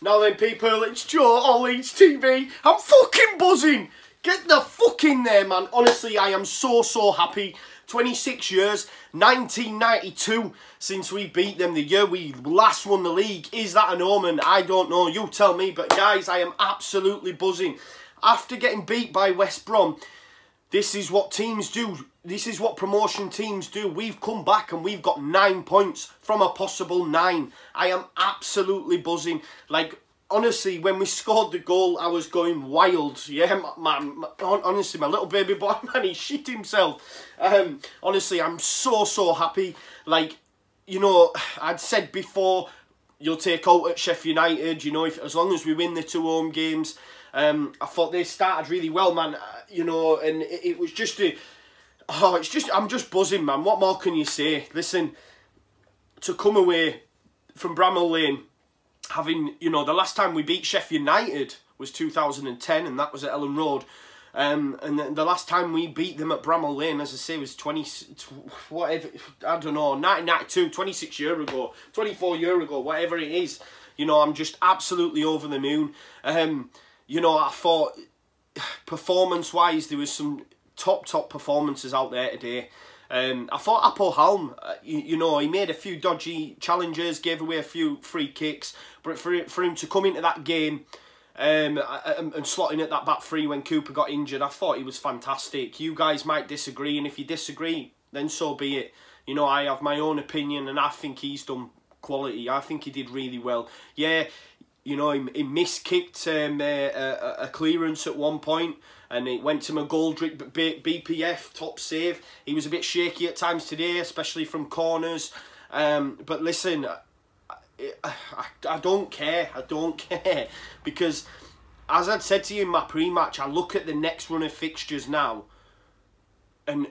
Now then, people, it's Joe on Leeds TV. I'm fucking buzzing. Get the fuck in there, man. Honestly, I am so happy. 26 years, 1992 since we beat them. The year we last won the league. Is that an omen? I don't know. You tell me. But guys, I am absolutely buzzing. After getting beat by West Brom, this is what teams do. This is what promotion teams do. We've come back and we've got 9 points from a possible 9. I am absolutely buzzing. Like, honestly, when we scored the goal, I was going wild. Yeah, honestly, my little baby boy, man, he shit himself. Honestly, I'm so happy. Like, you know, I'd said before, you'll take out at Sheffield United, you know, as long as we win the 2 home games. I thought they started really well, man, you know, and it was just a... Oh, I'm just buzzing, man. What more can you say? Listen, to come away from Bramall Lane, having, you know, the last time we beat Sheffield United was 2010, and that was at Ellen Road. And the last time we beat them at Bramall Lane, as I say, was whatever, I don't know, 1992, 26 years ago, 24 years ago, whatever it is. You know, I'm just absolutely over the moon. You know, I thought, performance-wise, there was some top performances out there today. I thought Apple Helm, you know, he made a few dodgy challenges, gave away a few free kicks, but for him to come into that game and slotting at that back three when Cooper got injured, I thought he was fantastic. You guys might disagree, and if you disagree, then so be it. You know, I have my own opinion, and I think he's done quality. I think he did really well. Yeah, you know, he miskicked a clearance at one point, and it went to McGoldrick, but BPF, top save. He was a bit shaky at times today, especially from corners. But listen, I don't care. I don't care. Because, as I'd said to you in my pre-match, I look at the next run of fixtures now, and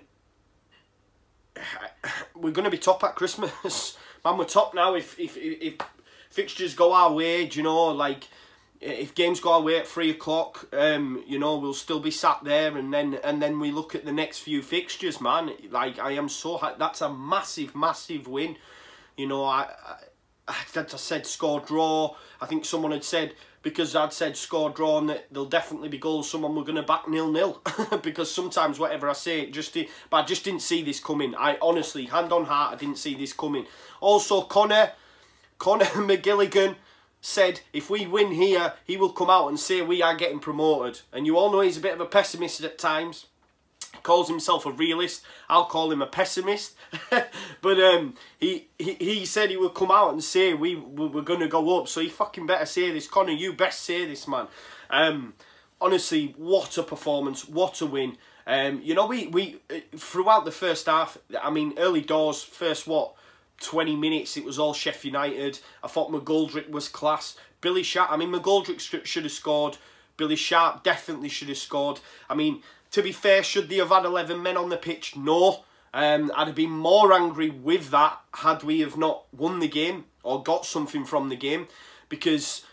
we're going to be top at Christmas. Man, we're top now if fixtures go our way, do you know, like... If games go away at 3 o'clock, you know, we'll still be sat there, and then we look at the next few fixtures, man. Like, I am so happy. That's a massive win. You know, I said score draw. I think someone had said, because I'd said score draw and that there'll definitely be goals, someone were going to back 0-0. Because sometimes whatever I say, but I just didn't see this coming. I honestly, hand on heart, I didn't see this coming. Also, Conor McGilligan said if we win here, he will come out and say we are getting promoted. And you all know he's a bit of a pessimist at times. He calls himself a realist. I'll call him a pessimist. But he said he would come out and say we're going to go up. So he fucking better say this. Conor, you best say this, man. Honestly, what a performance. What a win. You know, we throughout the first half, I mean, early doors, first, 20 minutes, it was all Sheffield United. I thought McGoldrick was class. Billy Sharp, I mean, McGoldrick should have scored. Billy Sharp definitely should have scored. I mean, to be fair, should they have had 11 men on the pitch? No. I'd have been more angry with that had we have not won the game or got something from the game. Because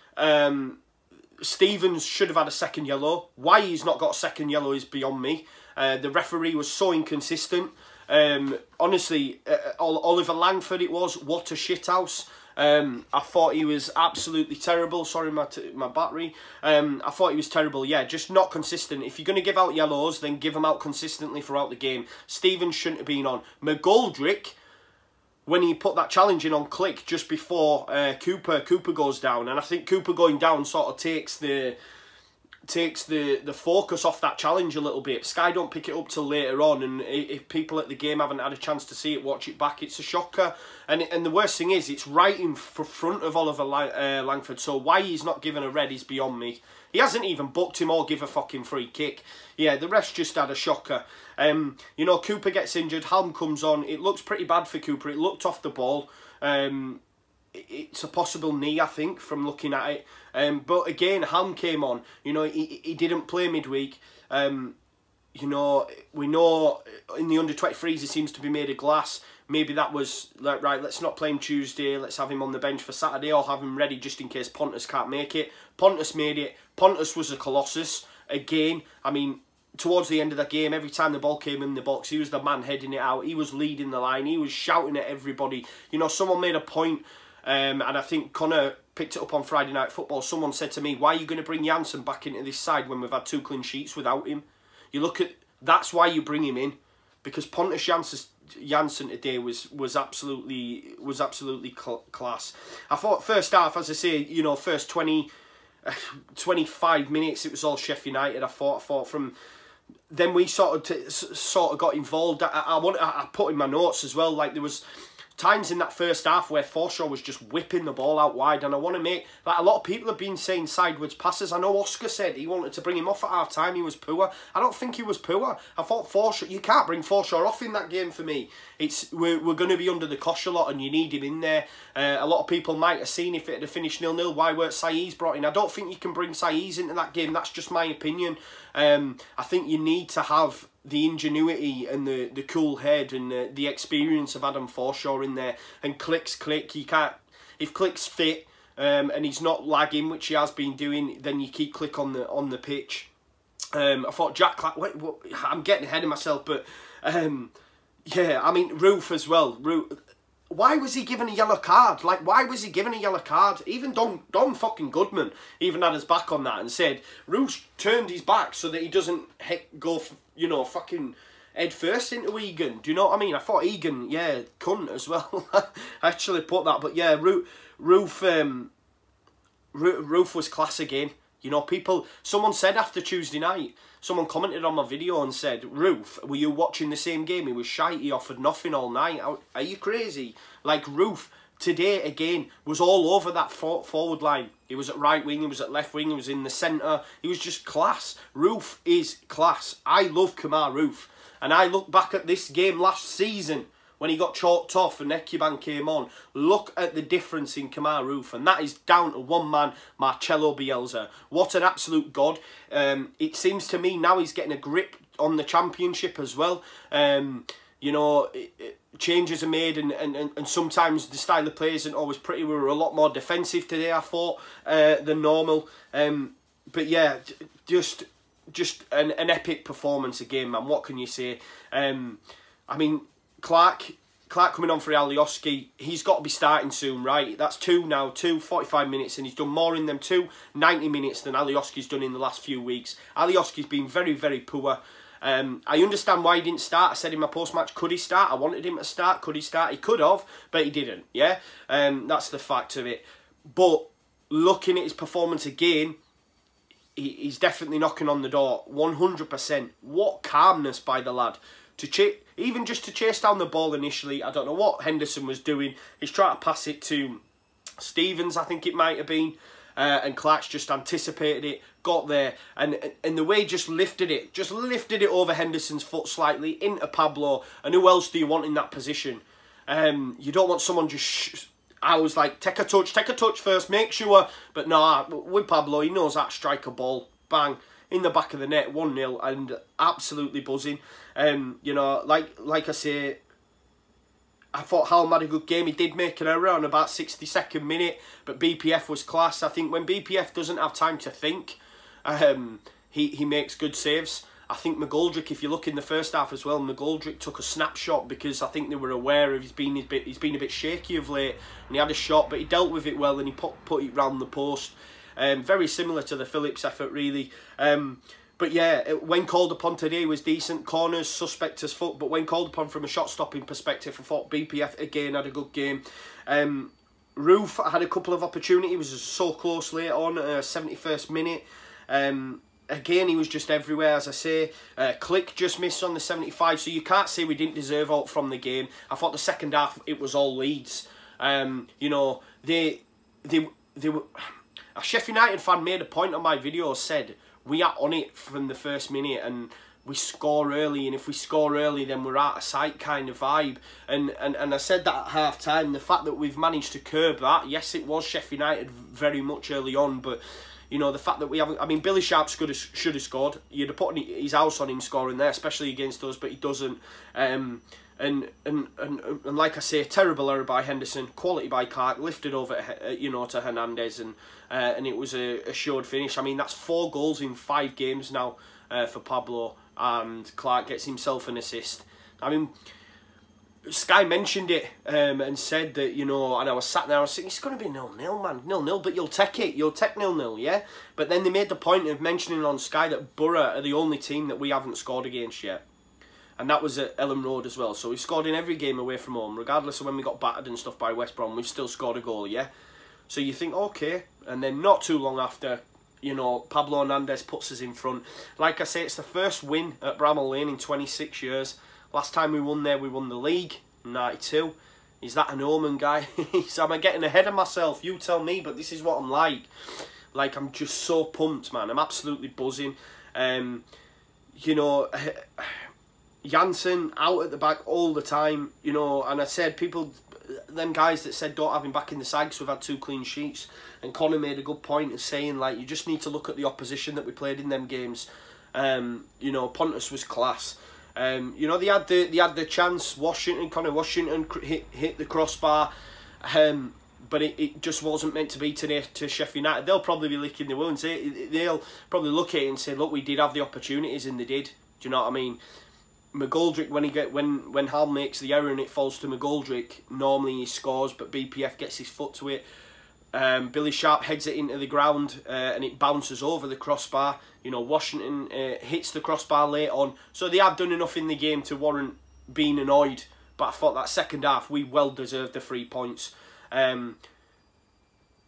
Stevens should have had a second yellow. Why he's not got a second yellow is beyond me. The referee was so inconsistent. Honestly, Oliver Langford it was, what a shithouse. I thought he was absolutely terrible. Sorry, my battery. I thought he was terrible. Yeah, just not consistent. If you're going to give out yellows, then give them out consistently throughout the game. Stevens shouldn't have been on. McGoldrick, when he put that challenge in on click just before Cooper goes down, and I think Cooper going down sort of takes the focus off that challenge a little bit. Sky don't pick it up till later on, and if people at the game haven't had a chance to see it, watch it back, it's a shocker. And the worst thing is, it's right in front of Oliver Langford, so why he's not given a red is beyond me. He hasn't even booked him or give a fucking free kick. Yeah, the rest just had a shocker. You know, Cooper gets injured, Helm comes on, it looks pretty bad for Cooper, it looked off the ball. It's a possible knee, I think, from looking at it. But again, Helm came on. You know, he didn't play midweek. You know, we know in the under-23s he seems to be made of glass. Maybe that was, like, right, let's not play him Tuesday. Let's have him on the bench for Saturday or have him ready just in case Pontus can't make it. Pontus made it. Pontus was a colossus. Again, I mean, towards the end of the game, every time the ball came in the box, he was the man heading it out. He was leading the line. He was shouting at everybody. You know, someone made a point And I think Conor picked it up on Friday Night Football. Someone said to me, why are you going to bring Janssen back into this side when we've had 2 clean sheets without him? You look at, that's why you bring him in, because Pontus Janssen today was absolutely class. I thought first half, as I say, you know, first 25 minutes it was all Sheffield United. I thought from then we sort of got involved. I put in my notes as well, like there was times in that first half where Forshaw was just whipping the ball out wide, and I want to make, like, a lot of people have been saying sideways passes. I know Oscar said he wanted to bring him off at half time, he was poor. I don't think he was poor. I thought Forshaw, you can't bring Forshaw off in that game for me. We're going to be under the cosh a lot, and you need him in there. A lot of people might have seen if it had finished 0-0, why weren't Saiz brought in? I don't think you can bring Saiz into that game. That's just my opinion. I think you need to have the ingenuity and the cool head and the experience of Adam Forshaw in there. And Click, you can't, if Click's fit and he's not lagging, which he has been doing, then you keep Click on the pitch. I thought Jack, I'm getting ahead of myself, but yeah, I mean Roof as well. Why was he given a yellow card? Like, why was he given a yellow card? Even Don fucking Goodman even had his back on that and said Roos turned his back so that he doesn't go, you know, fucking head first into Egan. Do you know what I mean? I thought Egan, yeah, cunt as well. I actually put that, but yeah, Roof was class again. You know, someone said after Tuesday night, someone commented on my video and said, Roof, were you watching the same game? He was shite, he offered nothing all night. Are you crazy? Like, Roof, today, again, was all over that forward line. He was at right wing, he was at left wing, he was in the centre. He was just class. Roof is class. I love Kamar Roof. And I look back at this game last season, when he got chalked off and Ekuban came on, look at the difference in Kamar Roof. And that is down to one man, Marcelo Bielsa. What an absolute god. It seems to me now he's getting a grip on the championship as well. You know, changes are made and sometimes the style of play isn't always pretty. We were a lot more defensive today, I thought, than normal. But yeah, just an epic performance again, man. What can you say? I mean, Clark coming on for Alioski, he's got to be starting soon, right? That's 45 minutes, and he's done more in them 90 minutes than Alioski's done in the last few weeks. Alioski's been very, very poor. I understand why he didn't start. I said in my post-match, could he start? I wanted him to start. Could he start? He could have, but he didn't, yeah? That's the fact of it. But looking at his performance again, he's definitely knocking on the door, 100%. What calmness by the lad. Even just to chase down the ball initially. I don't know what Henderson was doing. He's trying to pass it to Stevens, I think it might have been. And Clark's just anticipated it, got there. And the way he just lifted it over Henderson's foot slightly into Pablo. And who else do you want in that position? You don't want someone just... I was like, take a touch first, make sure. But no, with Pablo, he knows how to strike a ball. Bang. In the back of the net, 1-0, and absolutely buzzing. You know, like I say, I thought Hallam had a good game. He did make an error on about 62nd minute, but BPF was class. I think when BPF doesn't have time to think, he makes good saves. I think McGoldrick, if you look in the first half as well, McGoldrick took a snapshot because I think they were aware of he's been a bit shaky of late, and he had a shot, but he dealt with it well and he put it round the post. Very similar to the Phillips effort, really. But yeah, when called upon today was decent. Corners, suspect as fuck, but when called upon from a shot-stopping perspective, I thought BPF again had a good game. Roof had a couple of opportunities, was so close late on, 71st minute. Again, he was just everywhere, as I say. Click just missed on the 75, so you can't say we didn't deserve out from the game. I thought the second half, it was all Leeds. You know, they were... A Sheffield United fan made a point on my video, said, we are on it from the first minute and we score early, and if we score early then we're out of sight kind of vibe. And I said that at half time. The fact that we've managed to curb that, yes, it was Sheffield United very much early on, but you know, the fact that we haven't... I mean, Billy Sharp should have scored. You'd have put his house on him scoring there, especially against us, but he doesn't. And like I say, terrible error by Henderson, quality by Clark, lifted over, you know, to Hernandez, and it was a assured finish. I mean, that's 4 goals in 5 games now for Pablo, and Clark gets himself an assist. I mean, Sky mentioned it and said that, you know, and I was sat there, I was thinking, it's going to be 0-0, man, 0-0, but you'll take it, you'll take 0-0, yeah? But then they made the point of mentioning on Sky that Borough are the only team that we haven't scored against yet. And that was at Ellen Road as well. So we've scored in every game away from home, regardless of when we got battered and stuff by West Brom, we've still scored a goal, yeah? So you think, okay, and then not too long after, you know, Pablo Hernandez puts us in front. Like I say, it's the first win at Bramall Lane in 26 years. Last time we won there, we won the league in 92. Is that an omen, guy? Am I getting ahead of myself? You tell me, but this is what I'm like. Like, I'm just so pumped, man. I'm absolutely buzzing. You know, Janssen out at the back all the time, you know, and I said, people, them guys that said don't have him back in the side because we've had 2 clean sheets, and Conor made a good point of saying, like, you just need to look at the opposition that we played in them games. You know, Pontus was class. You know, they had the chance. Conor Washington hit the crossbar, but it just wasn't meant to be today to Sheffield United. They'll probably be licking their wounds. They'll probably look at it and say, look, we did have the opportunities, and they did. Do you know what I mean? McGoldrick, when Hal makes the error and it falls to McGoldrick, normally he scores, but BPF gets his foot to it. Billy Sharp heads it into the ground and it bounces over the crossbar. You know, Washington hits the crossbar late on. So they have done enough in the game to warrant being annoyed. But I thought that second half, we well deserved the 3 points.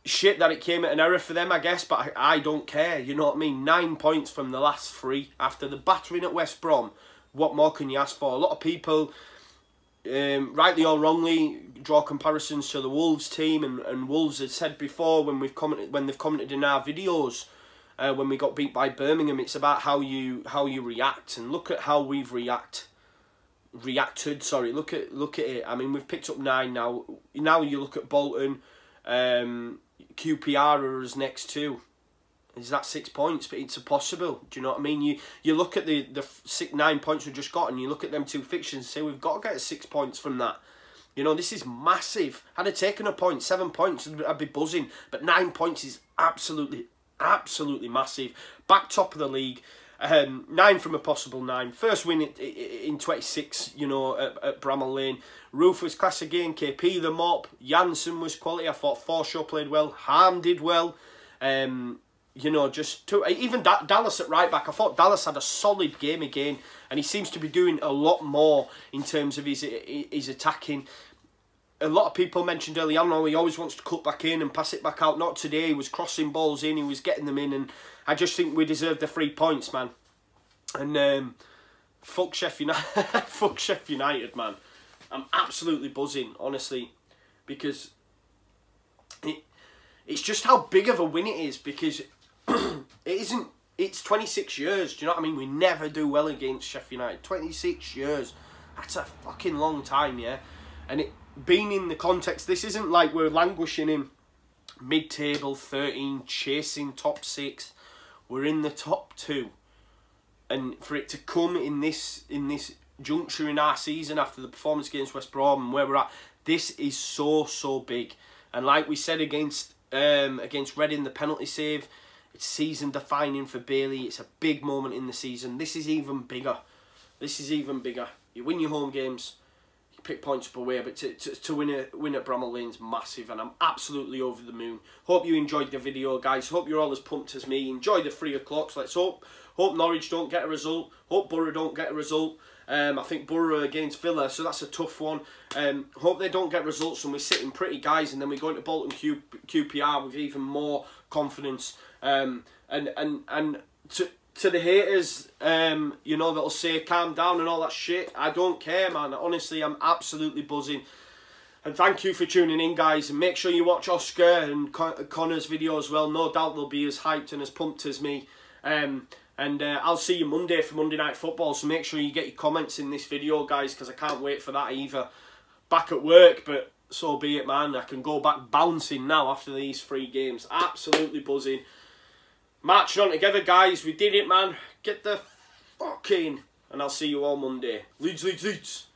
Shit that it came at an error for them, I guess, but I don't care. You know what I mean? 9 points from the last 3. After the battering at West Brom, what more can you ask for? A lot of people, rightly or wrongly, draw comparisons to the Wolves team, and Wolves had said before when they've commented in our videos, when we got beat by Birmingham, it's about how you react, and look at how we've reacted. Sorry, look at it. I mean, we've picked up 9 now. Now you look at Bolton, QPR are us next 2. Is that 6 points? But it's impossible. Do you know what I mean? You look at the 9 points we've just got, and you look at them 2 fixtures and say we've got to get 6 points from that. You know, this is massive. Had I taken a point, 7 points, I'd be buzzing. But 9 points is absolutely massive. Back top of the league. 9 from a possible 9. First win in 26, you know, at Bramall Lane. Roof was class again. KP the mop. Janssen was quality. I thought Forshaw played well. Harm did well. You know, even Dallas at right back. I thought Dallas had a solid game again, and he seems to be doing a lot more in terms of his attacking. A lot of people mentioned early on, he always wants to cut back in and pass it back out. Not today. He was crossing balls in. He was getting them in, and I just think we deserved the 3 points, man. And fuck Sheffield United. Fuck Sheffield United, man. I'm absolutely buzzing, honestly, because it's just how big of a win it is, because it's 26 years, do you know what I mean? We never do well against Sheffield United. 26 years. That's a fucking long time, yeah? And it being in the context, this isn't like we're languishing in mid-table, 13, chasing top 6. We're in the top 2. And for it to come in this juncture in our season after the performance against West Brom and where we're at, this is so big. And like we said against Reading, the penalty save, it's season defining for Bailey. It's a big moment in the season. This is even bigger. This is even bigger. You win your home games, you pick points up away, but to win at Bramall Lane's massive, and I'm absolutely over the moon. Hope you enjoyed the video, guys. Hope you're all as pumped as me. Enjoy the 3 o'clocks. Let's hope Norwich don't get a result. Hope Borough don't get a result. I think Borough against Villa, so that's a tough one. Hope they don't get results and we're sitting pretty, guys, and then we go into Bolton QPR with even more confidence. And to the haters, you know, that'll say calm down and all that shit, I don't care, man. Honestly, I'm absolutely buzzing. And thank you for tuning in, guys. And make sure you watch Oscar and Conor's video as well. No doubt they'll be as hyped and as pumped as me. And I'll see you Monday for Monday Night Football, so make sure you get your comments in this video, guys, because I can't wait for that either. Back at work, but so be it, man. I can go back bouncing now after these 3 games. Absolutely buzzing. Marching on together, guys. We did it, man. Get the fucking... And I'll see you all Monday. Leeds, Leeds, Leeds.